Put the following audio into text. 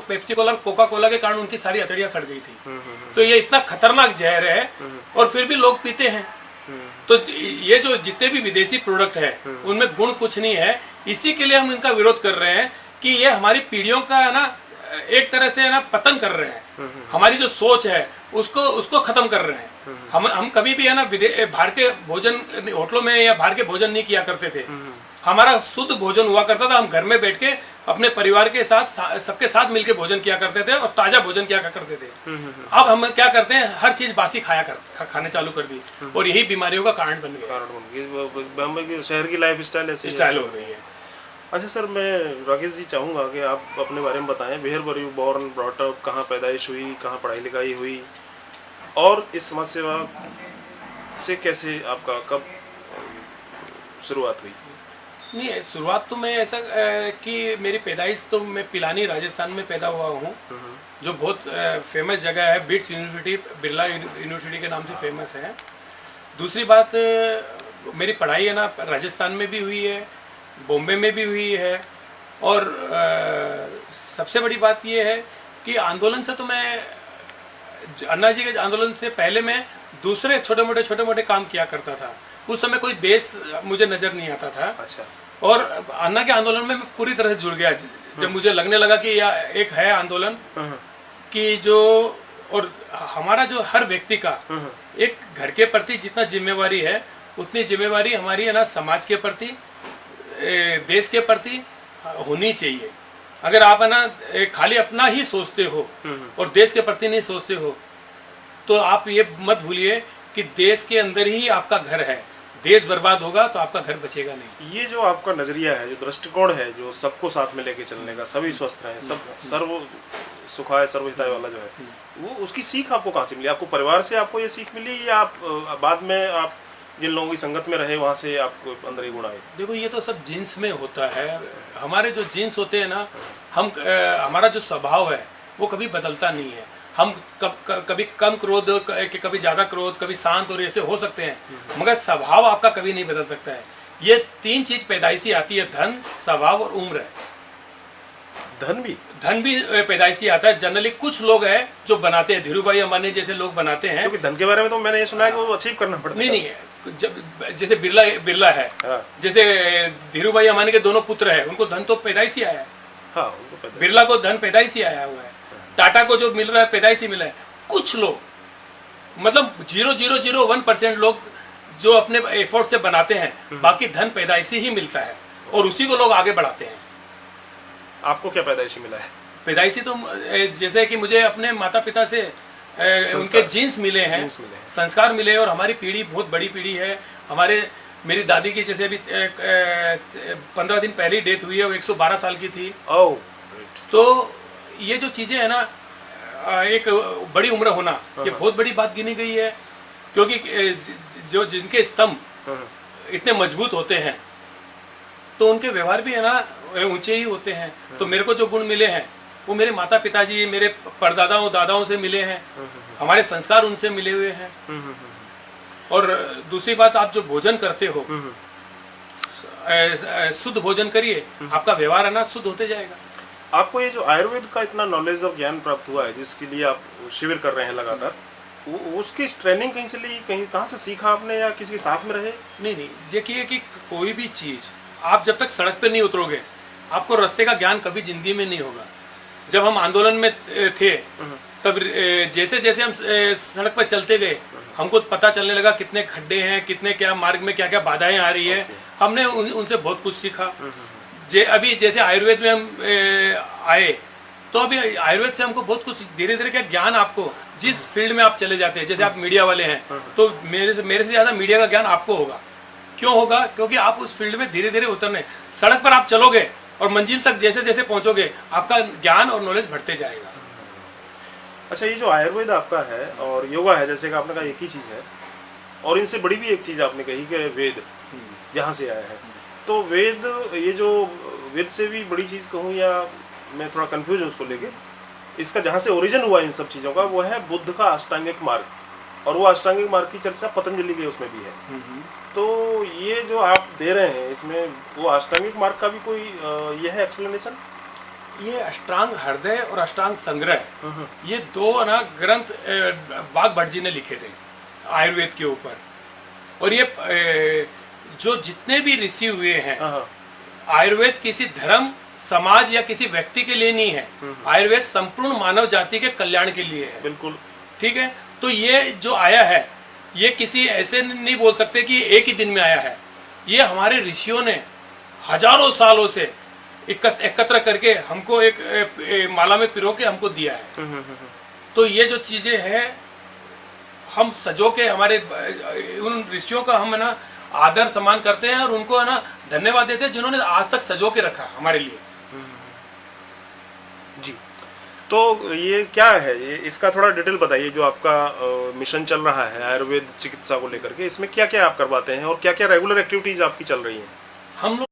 Pepsi Cola और Coca Cola के कारण उनकी सारी हथेलियां सड़ गई थी। तो ये इतना खतरनाक जहर है और फिर भी लोग पीते हैं। तो ये जो जितने भी विदेशी प्रोडक्ट है उनमें गुण कुछ नहीं है, इसी के लिए हम इनका विरोध कर रहे हैं कि ये हमारी पीढ़ियों का है ना एक तरह से है ना पतन कर रहे हैं। हमारी जो सोच है उसको खत्म कर रहे हैं। हम कभी भी है ना बाहर के भोजन होटलों में या बाहर के भोजन नहीं किया करते थे। हमारा शुद्ध भोजन हुआ करता था, हम घर में बैठ के अपने परिवार के साथ सबके साथ मिलके भोजन किया करते थे और ताजा भोजन किया करते थे। अब हम क्या करते हैं, हर चीज बासी खाने चालू कर दी और यही बीमारियों का कारण बन गया। शहर की लाइफ स्टाइल हो गई है। अच्छा सर, मैं राकेश जी चाहूँगा कि आप अपने बारे में बताएं। Where were you born, brought up, कहाँ पैदाइश हुई, कहाँ पढ़ाई लिखाई हुई, और इस समाज सेवा से कैसे आपका कब शुरुआत हुई? नहीं, शुरुआत तो मैं ऐसा कि मेरी पैदाइश तो मैं पिलानी राजस्थान में पैदा हुआ हूँ, जो बहुत फेमस जगह है। बिट्स यूनिवर्सिटी बिरला यूनिवर्सिटी के नाम से फेमस है। दूसरी बात, मेरी पढ़ाई है ना राजस्थान में भी हुई है, बॉम्बे में भी हुई है। और सबसे बड़ी बात यह है कि आंदोलन से तो मैं अन्ना जी के आंदोलन से पहले मैं दूसरे छोटे मोटे काम किया करता था। उस समय कोई बेस मुझे नजर नहीं आता था। अच्छा। और अन्ना के आंदोलन में मैं पूरी तरह से जुड़ गया जब मुझे लगने लगा कि यह एक है आंदोलन कि जो, और हमारा जो हर व्यक्ति का एक घर के प्रति जितना जिम्मेवारी है उतनी जिम्मेवारी हमारी है ना समाज के प्रति, देश के प्रति होनी चाहिए। अगर आप है ना खाली अपना ही सोचते हो और देश के प्रति नहीं सोचते हो तो आप ये मत भूलिए कि देश के अंदर ही आपका घर है। देश बर्बाद होगा तो आपका घर बचेगा नहीं। ये जो आपका नजरिया है, जो दृष्टिकोण है, जो सबको साथ में लेके चलने का, सभी स्वस्थ रहें, सब सर्व सुखाय सर्वहिताय वाला जो है, वो उसकी सीख आपको कहाँ से मिली? आपको परिवार से आपको ये सीख मिली या आप बाद में आप जिन लोगों की संगत में रहे वहाँ से आपको अंदर ही गुण आए? देखो, ये तो सब जीन्स में होता है। हमारे जो जीन्स होते हैं ना, हमारा जो स्वभाव है वो कभी बदलता नहीं है। हम कभी कम क्रोध, कभी ज्यादा क्रोध, कभी शांत और ऐसे हो सकते हैं, मगर स्वभाव आपका कभी नहीं बदल सकता है। ये तीन चीज पैदाइशी आती है, धन, स्वभाव और उम्र है। धन भी पैदाइशी आता है। जनरली कुछ लोग हैं जो बनाते हैं, धीरू भाई अंबानी जैसे लोग बनाते हैं। क्योंकि धन के बारे में तो मैंने ये सुना है कि वो अचीव करना पड़ता है। नहीं, जैसे बिरला है, जैसे धीरू भाई अंबानी के दोनों पुत्र है, उनको धन तो पैदाइशी आया है। बिरला को धन पैदाइशी आया हुआ है। टाटा को जो मिल रहा है पैदाइशी मिला है। कुछ लोग, मतलब 0.001% लोग जो अपने एफर्ट से बनाते हैं, बाकी धन पैदाइशी ही मिलता है और उसी को लोग आगे बढ़ाते हैं। आपको क्या पैदाइशी मिला है? पैदाइशी तो जैसे कि मुझे अपने माता पिता से उनके जीन्स मिले हैं, संस्कार मिले, और हमारी पीढ़ी बहुत बड़ी पीढ़ी है। मेरी दादी की जैसे अभी 15 दिन पहले डेथ हुई है, वो 112 साल की थी। तो ये जो चीजें है ना, एक बड़ी उम्र होना, ये बहुत बड़ी बात गिनी गई है। क्योंकि जो जिनके स्तंभ इतने मजबूत होते हैं तो उनके व्यवहार भी है ना ऊंचे ही होते हैं। तो मेरे को जो गुण मिले हैं वो मेरे माता पिताजी, मेरे परदादाओं दादाओं से मिले हैं। हमारे संस्कार उनसे मिले हुए हैं। और दूसरी बात, आप जो भोजन करते हो, शुद्ध भोजन करिए, आपका व्यवहार है ना शुद्ध होते जाएगा। आपको ये जो आयुर्वेद का इतना नॉलेज और ज्ञान प्राप्त हुआ है, जिसके लिए आप शिविर कर रहे हैं लगातार, उसकी ट्रेनिंग कहीं से ली, कहाँ से सीखा आपने, या किसी के साथ में रहे? नहीं, देखिए कि कोई भी चीज आप जब तक सड़क पे नहीं उतरोगे, आपको रास्ते का ज्ञान कभी जिंदगी में नहीं होगा। जब हम आंदोलन में थे तब जैसे जैसे हम सड़क पर चलते गए, हमको पता चलने लगा कितने खड्डे हैं, कितने क्या मार्ग में क्या क्या बाधाएं आ रही है। हमने उनसे बहुत कुछ सीखा। अभी जैसे आयुर्वेद में हम आए, तो अभी आयुर्वेद से हमको बहुत कुछ धीरे धीरे क्या ज्ञान, आपको जिस फील्ड में आप चले जाते हैं, जैसे आप मीडिया वाले हैं, तो मेरे से ज्यादा मीडिया का ज्ञान आपको होगा। क्यों होगा? क्योंकि आप उस फील्ड में धीरे धीरे उतरने, सड़क पर आप चलोगे और मंजिल तक जैसे जैसे पहुंचोगे, आपका ज्ञान और नॉलेज बढ़ते जाएगा। अच्छा, ये जो आयुर्वेद आपका है और योगा है, जैसे कि आपने कहा एक ही चीज है, और इनसे बड़ी भी एक चीज आपने कही कि वेद यहाँ से आया है। तो वेद, ये जो वेद से भी बड़ी चीज कहूँ, या मैं थोड़ा कंफ्यूज हूँ उसको लेके, इसका जहाँ से ओरिजिन हुआ इन सब चीजों का, वो है बुद्ध का अष्टांगिक मार्ग, और वो अष्टांगिक मार्ग की चर्चा पतंजलि के उसमें भी है। तो ये जो आप दे रहे हैं इसमें, वो अष्टांगिक मार्ग का भी कोई ये है एक्सप्लेनेशन? ये अष्टांग हृदय और अष्टांग संग्रह, ये दो ना ग्रंथ बाघ भट्ट जी ने लिखे थे आयुर्वेद के ऊपर। और ये जो जितने भी ऋषि हुए हैं, आयुर्वेद किसी धर्म समाज या किसी व्यक्ति के लिए नहीं है, आयुर्वेद संपूर्ण मानव जाति के कल्याण के लिए है। बिल्कुल ठीक है। तो ये जो आया है, ये किसी ऐसे नहीं बोल सकते कि एक ही दिन में आया है। ये हमारे ऋषियों ने हजारों सालों से एकत्र करके हमको एक माला में पिरो के हमको दिया है। तो ये जो चीजें हैं, हम सजो के हमारे उन ऋषियों का हम है ना आदर सम्मान करते हैं और उनको है ना धन्यवाद देते हैं जिन्होंने आज तक सजो के रखा हमारे लिए। जी, तो ये क्या है, ये इसका थोड़ा डिटेल बताइए। जो आपका मिशन चल रहा है आयुर्वेद चिकित्सा को लेकर के, इसमें क्या क्या आप करवाते हैं और क्या क्या रेगुलर एक्टिविटीज आपकी चल रही हैं? हम लोग